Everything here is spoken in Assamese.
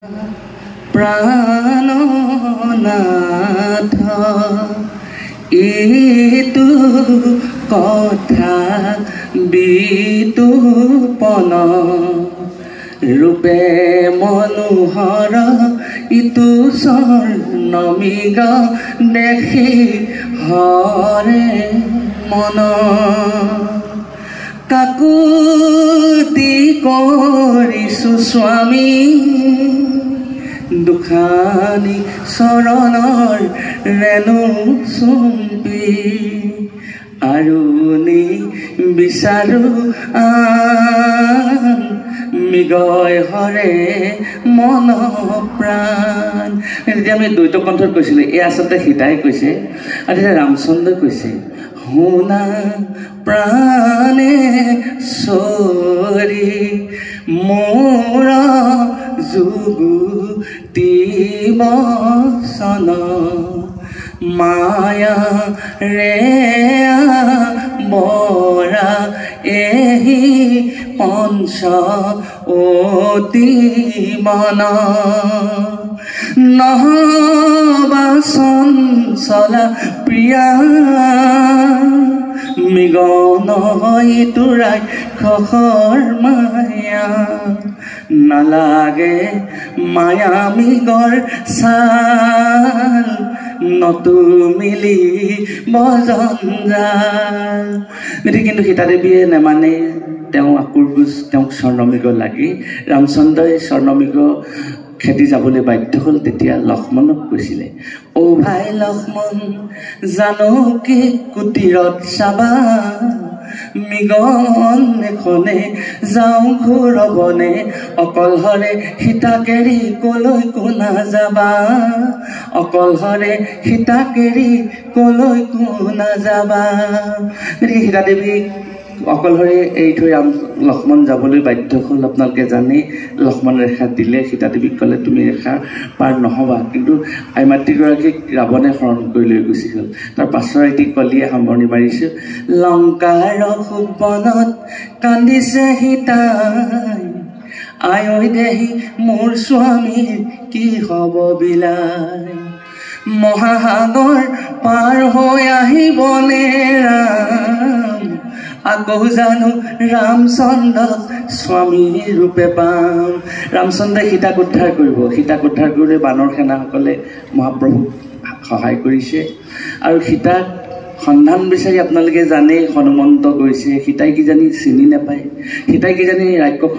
প্ৰাণনাথ ইতু কথা বিতুপন ৰূপে মনোহৰ ইতু স্বৰ্ণমৃগ দেখি হৰে মন কাকুতি কৰিছো স্বামী দুখানি চৰণৰ ৰেণু চুম্পি আৰুনি বিচাৰো মৃগয় হৰে মন প্ৰাণ। যেতিয়া আমি দ্বৈত কণ্ঠত কৈছিলোঁ এই আচলতে সীতাই কৈছে আৰু তেতিয়া ৰামচন্দ্ৰই কৈছে শুনা প্ৰাণে চৰি মোৰ যুগুতি বচন মায়া ৰে বৰা এহি পঞ্চ অতি মন নহবা চঞ্চলা প্ৰিয়া মৃগ নহয় তোৰাই খৰ মায়া নালাগে মায়া মৃগৰ ছাল নতু মিলি বজঞ্জাল। গতিকে কিন্তু সীতাদেৱীয়ে নেমানে, তেওঁ আকুৰগুজ, তেওঁক স্বৰ্ণমৃগ লাগি ৰামচন্দ্ৰই স্বৰ্ণমৃগ খেদি যাবলৈ বাধ্য হ'ল। তেতিয়া লক্ষ্মণক কৈছিলে অ ভাই লক্ষ্মণ জানকী কুটিৰত চাবা মৃগন এখনে যাওঁ ঘূৰবনে অকলহৰে সীতাকেৰি কলৈকো নাযাবা অকলহৰে সীতাকেৰি কলৈকো নাযাবা। গতিকে সীতাদেৱীক অকলহৰে এৰি থৈ লক্ষ্মণ যাবলৈ বাধ্য হ'ল। আপোনালোকে জানে লক্ষ্মণ ৰেখা দিলে, সীতাদেৱীক ক'লে তুমি ৰেখা পাৰ নহ'বা, কিন্তু আইমাতৃগৰাকীক ৰাৱণে হৰণ কৰি লৈ গুচি গ'ল। তাৰ পাছৰ এটি কলিয়ে সামৰণি মাৰিছোঁ লংকাৰ সুবনত কান্দিছে সীতাই আই দেহি মোৰ স্বামীৰ কি হ'ব বিলাই মহাসাগৰ পাৰ হৈ আহিবনে ৰাম আকৌ জানো ৰামচন্দ্ৰক স্বামী ৰূপে পাম। ৰামচন্দ্ৰই সীতাক উদ্ধাৰ কৰিব, সীতাক উদ্ধাৰ কৰি বানৰ সেনাসকলে মহাপ্ৰভুক সহায় কৰিছে আৰু সীতাক সন্ধান বিচাৰি আপোনালোকে জানে হনুমন্ত গৈছে, সীতাই কিজানি চিনি নাপায়, সীতাই কিজানি ৰাক্ষস